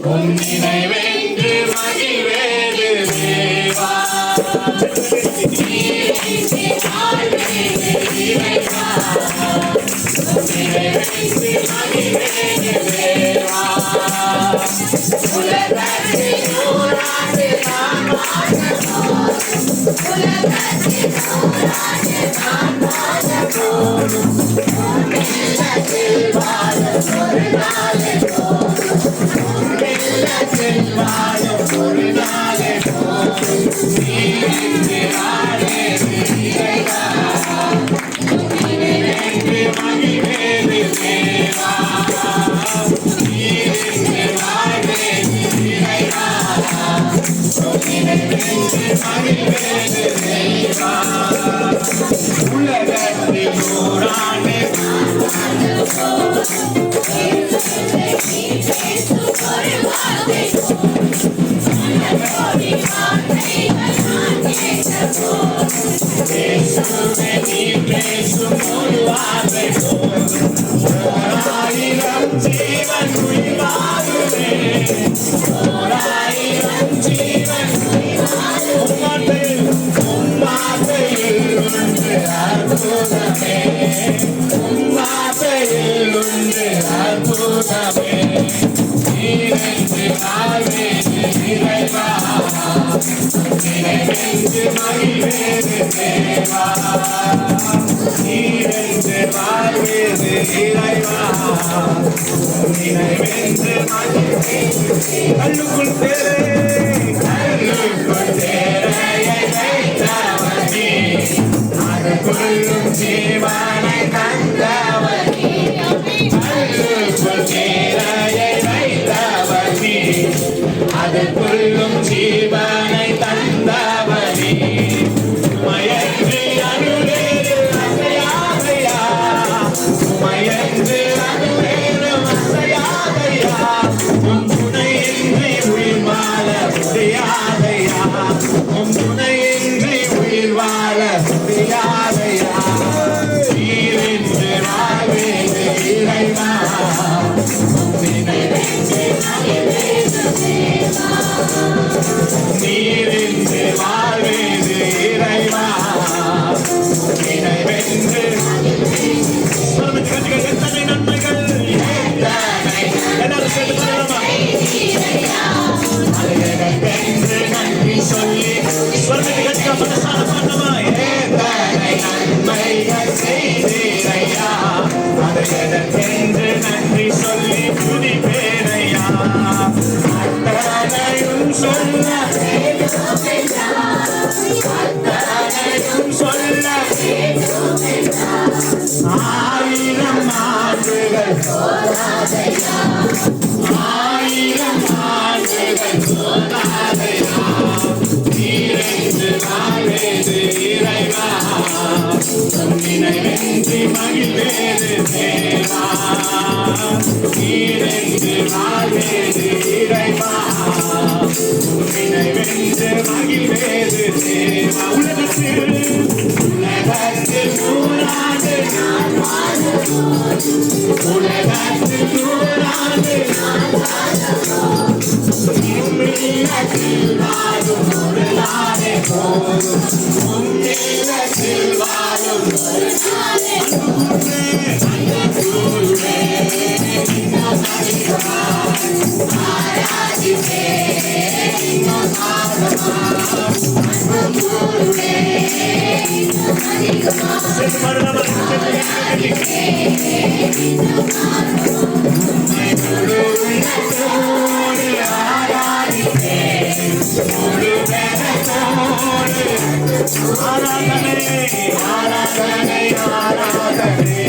நினைவென்று மகிழ்வேது தேவா நினைவென்று மகிழ்வேது தேவா உலகத்தில் நூறாண்டு நான் வாழ உலகத்தில் நூறாண்டு நான் வாழ போதும் இல்லத்தில் வாழும் ஒரு நாளே போதும் இல்லத்தில் வாழும் ஒரு நாளே போதும் நீ வாழே இறைவா நினைவென்று மகிழ்வேது தேவா நீ வாழே இறைவா நினைவென்று மகிழ்வேது தேவா உலகத்தில் நூறாண்டு பேசும் ஒரு வார்த்தை போதும் ஓராயிரம் ஜீவன் உயிராகுமே ஓராயிரம் ஜீவன் உம்மாட்டையில் உண்டு அற்புதமே உம்மாட்டையில் உண்டு அற்புதமே நீரென்று வாழ்வேது இறைவா நினைவென்று மகிழ்வேது தேவா நீரென்று வாழ்வேது இறைவா நினைவென்று மகிழ்வேது கல்லுக்குள் தேரே கல்லுக்குள் தேரையை வைத்தவனே அதுக்குள்ளும் ஜீவனை தந்தவனே கல்லுக்குள் தேரையை வைத்தவனே அதுக்குள்ளும் ஜீவனை தந்தவனே உமையன்று அருளேறு அசையாதையா உமையன்று அருளேறு அசையாதையா உன் துணையின்றி உயிர் வாழ முடியாதையா உன் துணையின்றி உயிர் வாழ முடியாதையா நீரென்று வாழ்வேது இறைவா நினைவென்று நீரென்று வாழ்வேது இறைவா நினைவென்று எத்தனை நன்மைகள் எல்லாரும் சேர்ந்து சொல்லலாமா அதற்கு நன்றி சொல்லி ஸ்வர்ணத்தை கட்டிக்க மனசால பண்ணமா எத்தனை நன்மைகள் செய்தீரையா அதற்கு நன்றி சொல்லி துதிப்பேரையா அத்தனையும் சொல்ல அத்தனையும் சொல்ல ஆயிரம் ஆண்டுகள் ஆயிரம் ஆண்டுகள் போதாதையா நீரென்று வாழ்வேது இறைவா நினைவென்று மகிழ்வேது தேவா நீரென்று வாழ்வேது இறைவா நினைவென்று மகிழ்வேது தேவா உலகத்தில் நூறாண்டு நான் வாழ உலகத்தில் நூறாண்டு நான் வாழ உம்மிடத்தில் வாழும் ஒரு நாளே போதும் உம்மிடத்தில் வாழும் ஒரு நாளே அன்புக்குள்ளே இன்னும் அதிகமாய் ஆராதிப்பே இன்னும் ஆழமாய் அன்புக்குள்ளே இன்னும் அதிகமாய் ஆராதிப்பே இன்னும் ஆழமாய் முழு உள்ளத்தோடு ஆராதிப்பே முழு பலத்தோடு ஆராதனை ஆராதனை ஆராதனை ஆராதனை